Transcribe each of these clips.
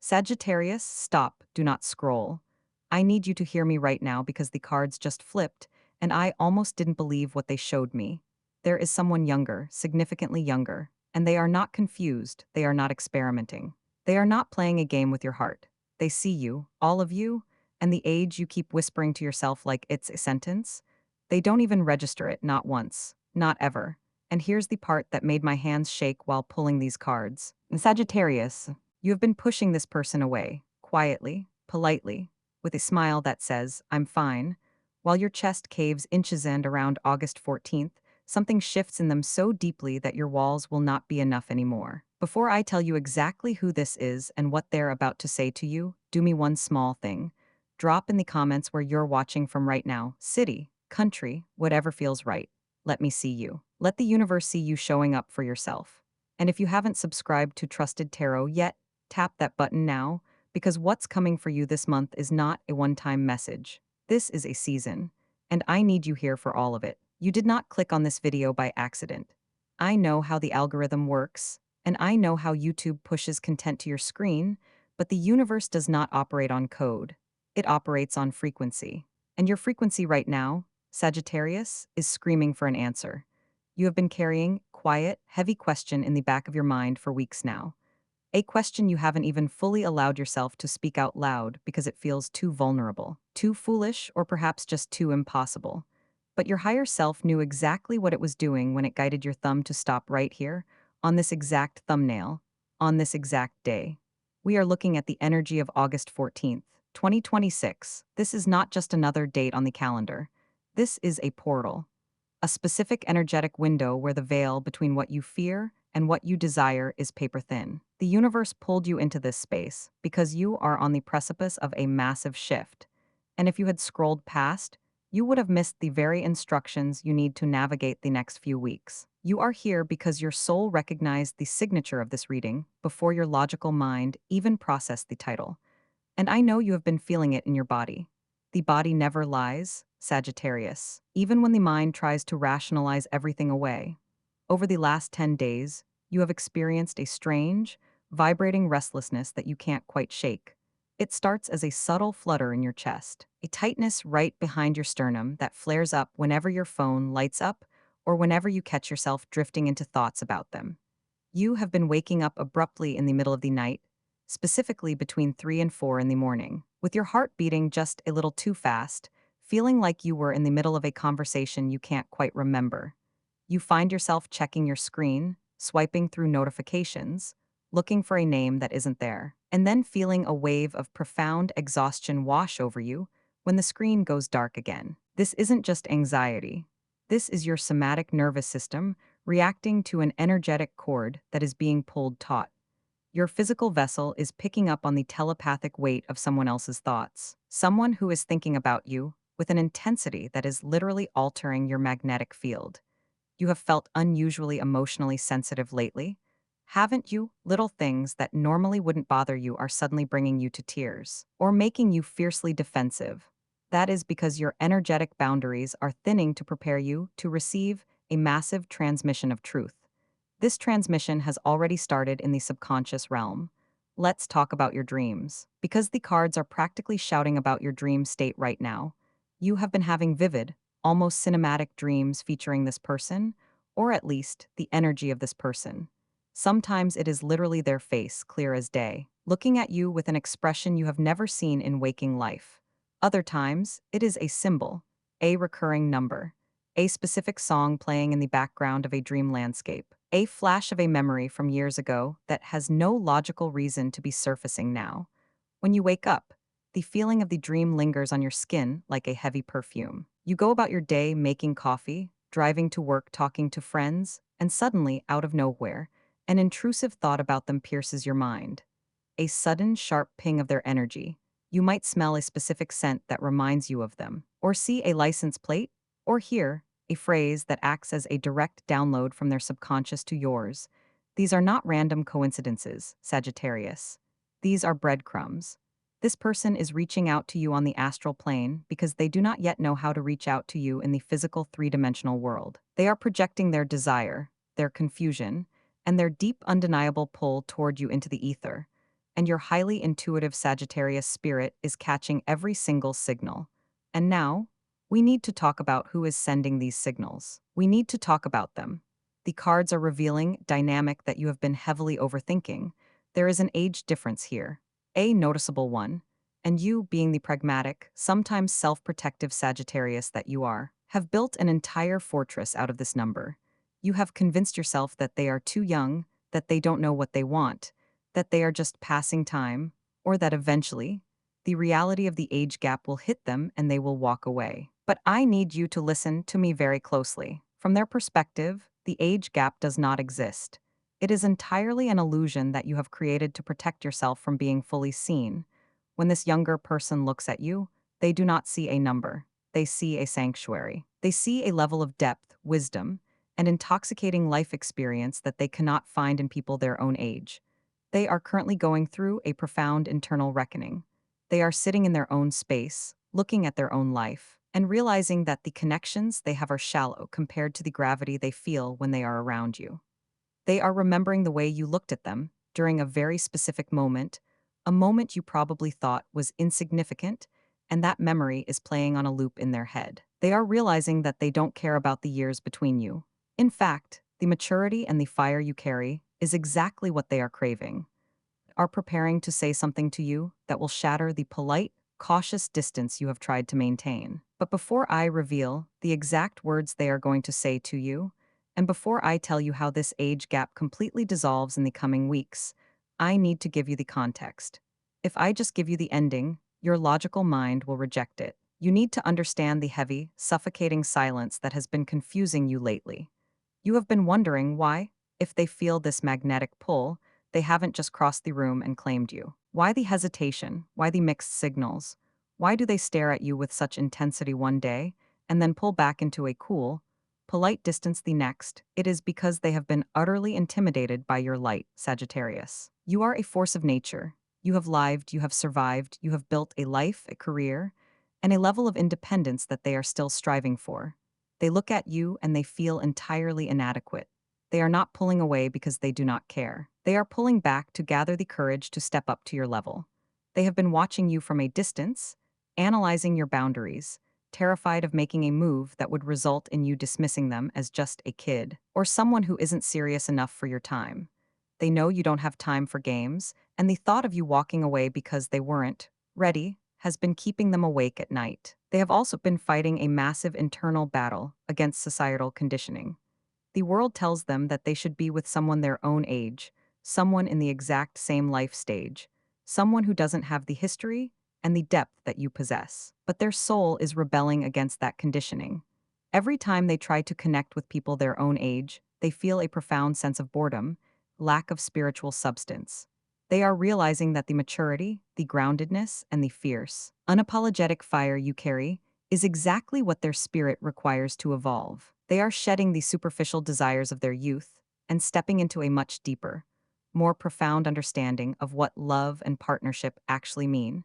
Sagittarius, stop, do not scroll. I need you to hear me right now because the cards just flipped, and I almost didn't believe what they showed me. There is someone younger, significantly younger, and they are not confused, they are not experimenting. They are not playing a game with your heart. They see you, all of you, and the age you keep whispering to yourself like it's a sentence. They don't even register it, not once, not ever. And here's the part that made my hands shake while pulling these cards. In Sagittarius, you have been pushing this person away, quietly, politely, with a smile that says, I'm fine. While your chest caves inches and around August 14th, something shifts in them so deeply that your walls will not be enough anymore. Before I tell you exactly who this is and what they're about to say to you, do me one small thing. Drop in the comments where you're watching from right now, city, country, whatever feels right. Let me see you. Let the universe see you showing up for yourself. And if you haven't subscribed to Trusted Tarot yet, tap that button now, because what's coming for you this month is not a one-time message. This is a season, and I need you here for all of it. You did not click on this video by accident. I know how the algorithm works, and I know how YouTube pushes content to your screen, but the universe does not operate on code. It operates on frequency. And your frequency right now, Sagittarius, is screaming for an answer. You have been carrying quiet, heavy question in the back of your mind for weeks now. A question you haven't even fully allowed yourself to speak out loud because it feels too vulnerable, too foolish, or perhaps just too impossible. But your higher self knew exactly what it was doing when it guided your thumb to stop right here, on this exact thumbnail, on this exact day. We are looking at the energy of August 14th, 2026. This is not just another date on the calendar. This is a portal, a specific energetic window where the veil between what you fear and what you desire is paper thin. The universe pulled you into this space because you are on the precipice of a massive shift. And if you had scrolled past, you would have missed the very instructions you need to navigate the next few weeks. You are here because your soul recognized the signature of this reading before your logical mind even processed the title. And I know you have been feeling it in your body. The body never lies, Sagittarius, even when the mind tries to rationalize everything away. Over the last 10 days, you have experienced a strange, vibrating restlessness that you can't quite shake. It starts as a subtle flutter in your chest, a tightness right behind your sternum that flares up whenever your phone lights up or whenever you catch yourself drifting into thoughts about them. You have been waking up abruptly in the middle of the night, specifically between 3 and 4 in the morning, with your heart beating just a little too fast, feeling like you were in the middle of a conversation you can't quite remember. You find yourself checking your screen, swiping through notifications, looking for a name that isn't there, and then feeling a wave of profound exhaustion wash over you when the screen goes dark again. This isn't just anxiety. This is your somatic nervous system reacting to an energetic cord that is being pulled taut. Your physical vessel is picking up on the telepathic weight of someone else's thoughts, someone who is thinking about you with an intensity that is literally altering your magnetic field. You have felt unusually emotionally sensitive lately, haven't you? Little things that normally wouldn't bother you are suddenly bringing you to tears, or making you fiercely defensive. That is because your energetic boundaries are thinning to prepare you to receive a massive transmission of truth. This transmission has already started in the subconscious realm. Let's talk about your dreams. Because the cards are practically shouting about your dream state right now, you have been having vivid, almost cinematic dreams featuring this person, or at least the energy of this person. Sometimes it is literally their face, clear as day, looking at you with an expression you have never seen in waking life. Other times, it is a symbol, a recurring number, a specific song playing in the background of a dream landscape, a flash of a memory from years ago that has no logical reason to be surfacing now. When you wake up, the feeling of the dream lingers on your skin like a heavy perfume. You go about your day making coffee, driving to work, talking to friends, and suddenly, out of nowhere, an intrusive thought about them pierces your mind. A sudden, sharp ping of their energy. You might smell a specific scent that reminds you of them, or see a license plate, or hear a phrase that acts as a direct download from their subconscious to yours. These are not random coincidences, Sagittarius. These are breadcrumbs. This person is reaching out to you on the astral plane because they do not yet know how to reach out to you in the physical three-dimensional world. They are projecting their desire, their confusion, and their deep, undeniable pull toward you into the ether. and your highly intuitive Sagittarius spirit is catching every single signal. And now, we need to talk about who is sending these signals. We need to talk about them. The cards are revealing dynamic that you have been heavily overthinking. There is an age difference here, a noticeable one, and you, being the pragmatic, sometimes self-protective Sagittarius that you are, have built an entire fortress out of this number. You have convinced yourself that they are too young, that they don't know what they want, that they are just passing time, or that eventually, the reality of the age gap will hit them and they will walk away. But I need you to listen to me very closely. From their perspective, the age gap does not exist. It is entirely an illusion that you have created to protect yourself from being fully seen. When this younger person looks at you, they do not see a number. They see a sanctuary. They see a level of depth, wisdom, and intoxicating life experience that they cannot find in people their own age. They are currently going through a profound internal reckoning. They are sitting in their own space, looking at their own life, and realizing that the connections they have are shallow compared to the gravity they feel when they are around you. They are remembering the way you looked at them during a very specific moment, a moment you probably thought was insignificant, and that memory is playing on a loop in their head. They are realizing that they don't care about the years between you. In fact, the maturity and the fire you carry is exactly what they are craving, are preparing to say something to you that will shatter the polite, cautious distance you have tried to maintain. But before I reveal the exact words they are going to say to you, and before I tell you how this age gap completely dissolves in the coming weeks, I need to give you the context. If I just give you the ending, your logical mind will reject it. You need to understand the heavy, suffocating silence that has been confusing you lately. You have been wondering why, if they feel this magnetic pull, they haven't just crossed the room and claimed you. Why the hesitation? Why the mixed signals? Why do they stare at you with such intensity one day and then pull back into a cool, polite distance the next? It is because they have been utterly intimidated by your light, Sagittarius. You are a force of nature. You have lived, you have survived, you have built a life, a career, and a level of independence that they are still striving for. They look at you and they feel entirely inadequate. They are not pulling away because they do not care. They are pulling back to gather the courage to step up to your level. They have been watching you from a distance, analyzing your boundaries, terrified of making a move that would result in you dismissing them as just a kid or someone who isn't serious enough for your time. They know you don't have time for games, and the thought of you walking away because they weren't ready has been keeping them awake at night. They have also been fighting a massive internal battle against societal conditioning. The world tells them that they should be with someone their own age, someone in the exact same life stage, someone who doesn't have the history and the depth that you possess. But their soul is rebelling against that conditioning. Every time they try to connect with people their own age, they feel a profound sense of boredom, lack of spiritual substance. They are realizing that the maturity, the groundedness, and the fierce, unapologetic fire you carry is exactly what their spirit requires to evolve. They are shedding the superficial desires of their youth and stepping into a much deeper, more profound understanding of what love and partnership actually mean.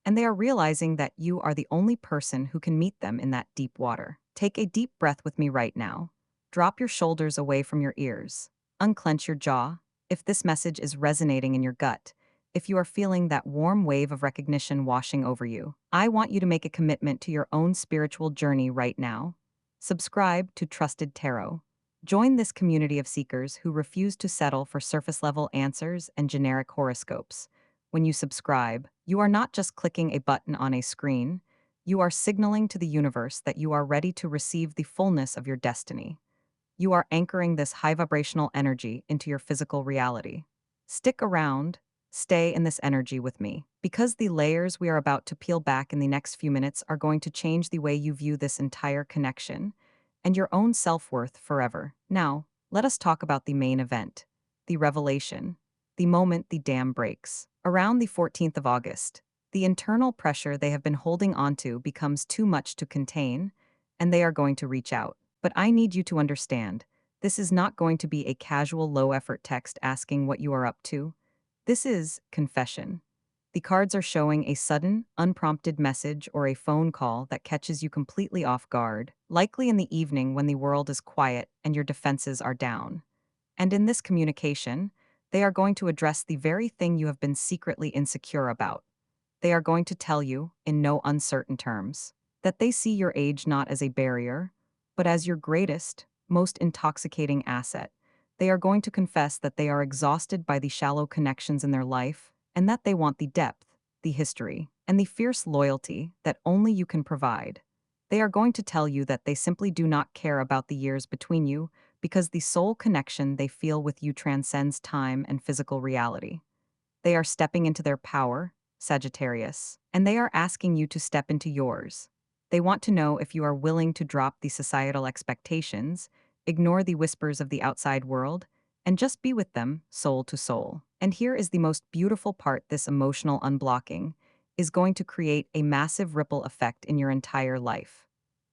And they are realizing that you are the only person who can meet them in that deep water. Take a deep breath with me right now. Drop your shoulders away from your ears. Unclench your jaw. If this message is resonating in your gut, if you are feeling that warm wave of recognition washing over you, I want you to make a commitment to your own spiritual journey right now. Subscribe to Trusted Tarot. Join this community of seekers who refuse to settle for surface-level answers and generic horoscopes. When you subscribe, you are not just clicking a button on a screen, you are signaling to the universe that you are ready to receive the fullness of your destiny. You are anchoring this high vibrational energy into your physical reality. Stick around, stay in this energy with me, because the layers we are about to peel back in the next few minutes are going to change the way you view this entire connection and your own self-worth forever. Now, let us talk about the main event, the revelation, the moment the dam breaks. Around the 14th of August, the internal pressure they have been holding onto becomes too much to contain, and they are going to reach out. But I need you to understand, this is not going to be a casual low-effort text asking what you are up to. This is confession. The cards are showing a sudden, unprompted message or a phone call that catches you completely off guard, likely in the evening when the world is quiet and your defenses are down. And in this communication, They are going to address the very thing you have been secretly insecure about. They are going to tell you, in no uncertain terms, that they see your age not as a barrier, but as your greatest, most intoxicating asset. They are going to confess that they are exhausted by the shallow connections in their life and that they want the depth, the history, and the fierce loyalty that only you can provide. They are going to tell you that they simply do not care about the years between you because the sole connection they feel with you transcends time and physical reality. They are stepping into their power, Sagittarius, and they are asking you to step into yours. They want to know if you are willing to drop the societal expectations, ignore the whispers of the outside world, and just be with them, soul to soul. And here is the most beautiful part: this emotional unblocking is going to create a massive ripple effect in your entire life.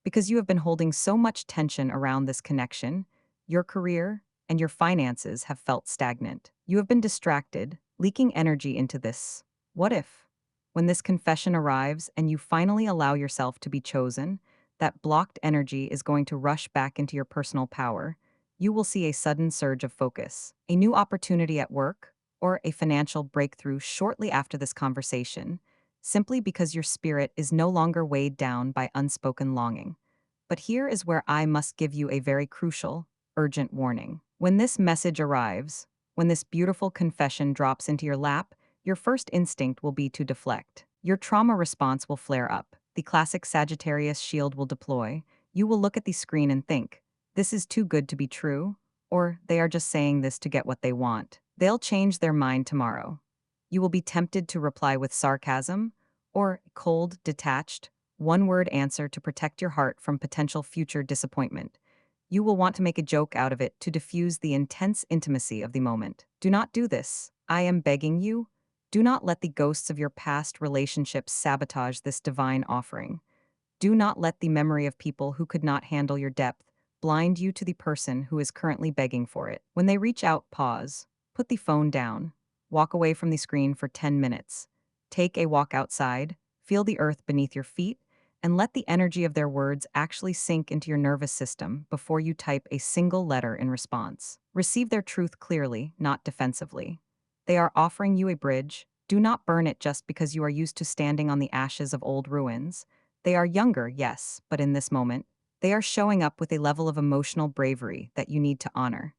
Because you have been holding so much tension around this connection, your career and your finances have felt stagnant. You have been distracted, leaking energy into this. What if? When this confession arrives and you finally allow yourself to be chosen, that blocked energy is going to rush back into your personal power. You will see a sudden surge of focus, a new opportunity at work, or a financial breakthrough shortly after this conversation, simply because your spirit is no longer weighed down by unspoken longing. But here is where I must give you a very crucial, urgent warning. When this message arrives, when this beautiful confession drops into your lap, your first instinct will be to deflect. Your trauma response will flare up. The classic Sagittarius shield will deploy. You will look at the screen and think, this is too good to be true, or they are just saying this to get what they want. They'll change their mind tomorrow. You will be tempted to reply with sarcasm or a cold, detached, one-word answer to protect your heart from potential future disappointment. You will want to make a joke out of it to diffuse the intense intimacy of the moment. Do not do this. I am begging you. Do not let the ghosts of your past relationships sabotage this divine offering. Do not let the memory of people who could not handle your depth blind you to the person who is currently begging for it. When they reach out, pause. Put the phone down. Walk away from the screen for 10 minutes. Take a walk outside. Feel the earth beneath your feet, and let the energy of their words actually sink into your nervous system before you type a single letter in response. Receive their truth clearly, not defensively. They are offering you a bridge. Do not burn it just because you are used to standing on the ashes of old ruins. They are younger, yes, but in this moment, they are showing up with a level of emotional bravery that you need to honor.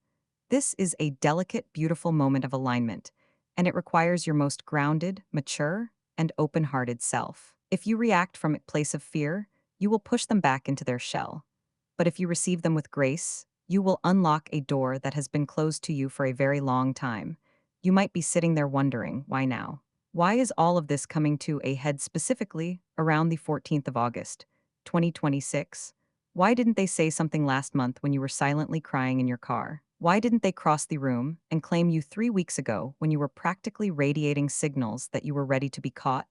This is a delicate, beautiful moment of alignment, and it requires your most grounded, mature, and open-hearted self. If you react from a place of fear, you will push them back into their shell. But if you receive them with grace, you will unlock a door that has been closed to you for a very long time. You might be sitting there wondering, why now? Why is all of this coming to a head specifically around the 14th of August, 2026? Why didn't they say something last month when you were silently crying in your car? Why didn't they cross the room and claim you 3 weeks ago when you were practically radiating signals that you were ready to be caught?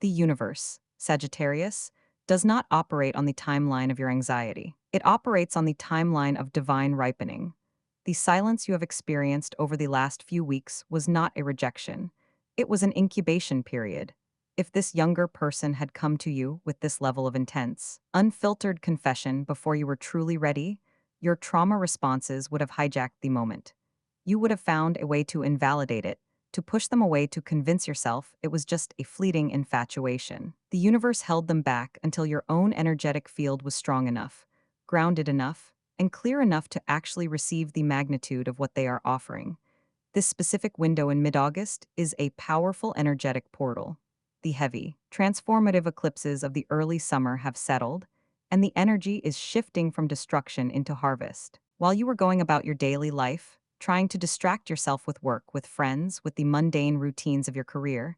The universe, Sagittarius, does not operate on the timeline of your anxiety. It operates on the timeline of divine ripening. The silence you have experienced over the last few weeks was not a rejection. It was an incubation period. If this younger person had come to you with this level of intense, unfiltered confession before you were truly ready, your trauma responses would have hijacked the moment. You would have found a way to invalidate it, to push them away, to convince yourself it was just a fleeting infatuation. The universe held them back until your own energetic field was strong enough, grounded enough, and clear enough to actually receive the magnitude of what they are offering. This specific window in mid-August is a powerful energetic portal. The heavy, transformative eclipses of the early summer have settled, and the energy is shifting from destruction into harvest. While you were going about your daily life, trying to distract yourself with work, with friends, with the mundane routines of your career,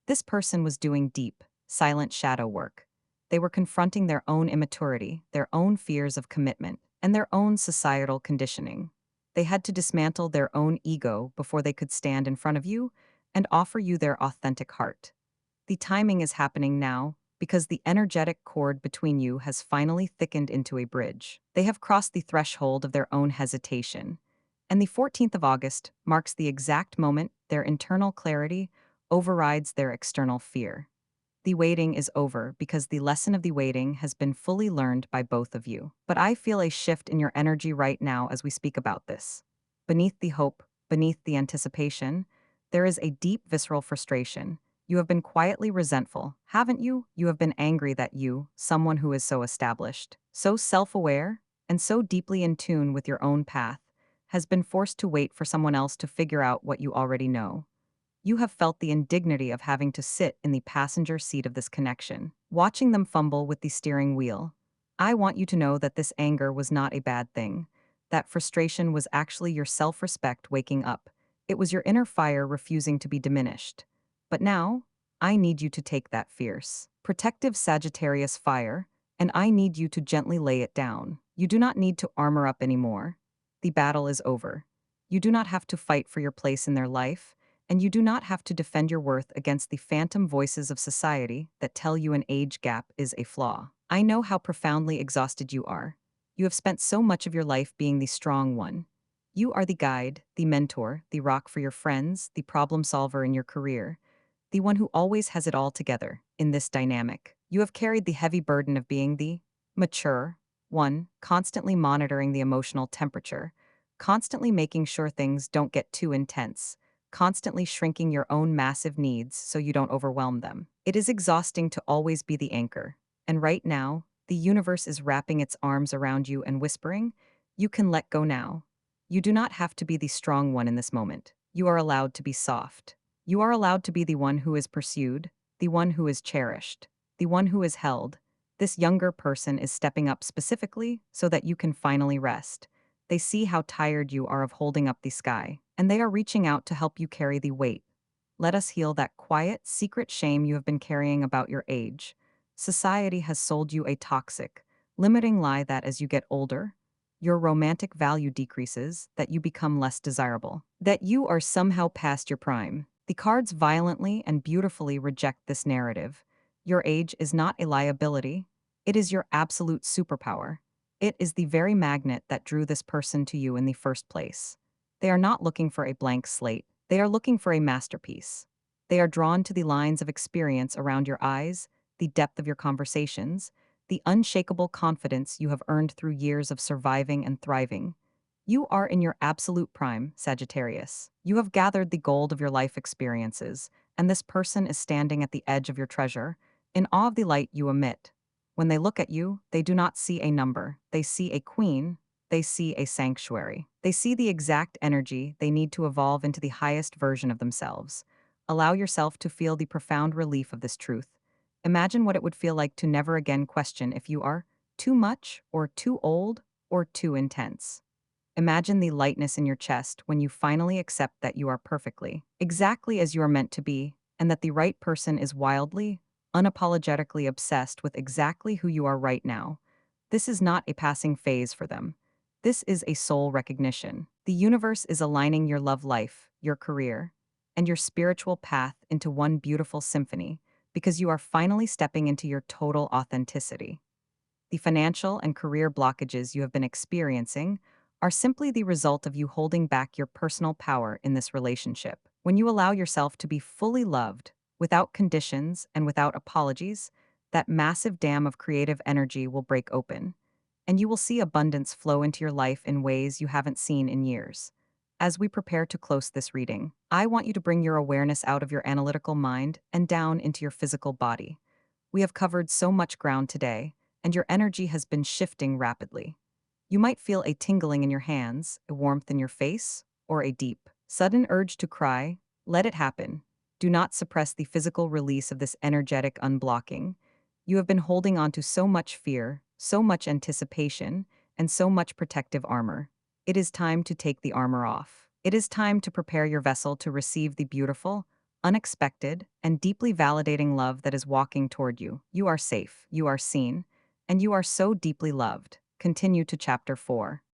this person was doing deep, silent shadow work. They were confronting their own immaturity, their own fears of commitment, and their own societal conditioning. They had to dismantle their own ego before they could stand in front of you and offer you their authentic heart. The timing is happening now because the energetic cord between you has finally thickened into a bridge. They have crossed the threshold of their own hesitation. And the 14th of August marks the exact moment their internal clarity overrides their external fear. The waiting is over because the lesson of the waiting has been fully learned by both of you. But I feel a shift in your energy right now as we speak about this. Beneath the hope, beneath the anticipation, there is a deep visceral frustration. You have been quietly resentful, haven't you? You have been angry that you, someone who is so established, so self-aware, and so deeply in tune with your own path, has been forced to wait for someone else to figure out what you already know. You have felt the indignity of having to sit in the passenger seat of this connection, watching them fumble with the steering wheel. I want you to know that this anger was not a bad thing. That frustration was actually your self-respect waking up. It was your inner fire refusing to be diminished. But now, I need you to take that fierce, protective Sagittarius fire, and I need you to gently lay it down. You do not need to armor up anymore. The battle is over. You do not have to fight for your place in their life, and you do not have to defend your worth against the phantom voices of society that tell you an age gap is a flaw. I know how profoundly exhausted you are. You have spent so much of your life being the strong one. You are the guide, the mentor, the rock for your friends, the problem solver in your career, the one who always has it all together in this dynamic. You have carried the heavy burden of being the mature one, constantly monitoring the emotional temperature, constantly making sure things don't get too intense, constantly shrinking your own massive needs so you don't overwhelm them. It is exhausting to always be the anchor. And right now, the universe is wrapping its arms around you and whispering, you can let go now. You do not have to be the strong one in this moment. You are allowed to be soft. You are allowed to be the one who is pursued, the one who is cherished, the one who is held. This younger person is stepping up specifically so that you can finally rest. They see how tired you are of holding up the sky, and they are reaching out to help you carry the weight. Let us heal that quiet, secret shame you have been carrying about your age. Society has sold you a toxic, limiting lie that as you get older, your romantic value decreases, that you become less desirable, that you are somehow past your prime. The cards violently and beautifully reject this narrative. Your age is not a liability, it is your absolute superpower. It is the very magnet that drew this person to you in the first place. They are not looking for a blank slate, they are looking for a masterpiece. They are drawn to the lines of experience around your eyes, the depth of your conversations, the unshakable confidence you have earned through years of surviving and thriving. You are in your absolute prime, Sagittarius. You have gathered the gold of your life experiences, and this person is standing at the edge of your treasure, in awe of the light you emit. When they look at you, they do not see a number, they see a queen, they see a sanctuary. They see the exact energy they need to evolve into the highest version of themselves. Allow yourself to feel the profound relief of this truth. Imagine what it would feel like to never again question if you are too much, or too old, or too intense. Imagine the lightness in your chest when you finally accept that you are perfectly, exactly as you are meant to be, and that the right person is wildly, unapologetically obsessed with exactly who you are right now. This is not a passing phase for them. This is a soul recognition. The universe is aligning your love life, your career, and your spiritual path into one beautiful symphony, because you are finally stepping into your total authenticity. The financial and career blockages you have been experiencing are simply the result of you holding back your personal power in this relationship. When you allow yourself to be fully loved, without conditions and without apologies, that massive dam of creative energy will break open, and you will see abundance flow into your life in ways you haven't seen in years. As we prepare to close this reading, I want you to bring your awareness out of your analytical mind and down into your physical body. We have covered so much ground today, and your energy has been shifting rapidly. You might feel a tingling in your hands, a warmth in your face, or a deep, sudden urge to cry. Let it happen. Do not suppress the physical release of this energetic unblocking. You have been holding on to so much fear, so much anticipation, and so much protective armor. It is time to take the armor off. It is time to prepare your vessel to receive the beautiful, unexpected, and deeply validating love that is walking toward you. You are safe, you are seen, and you are so deeply loved. Continue to chapter 4.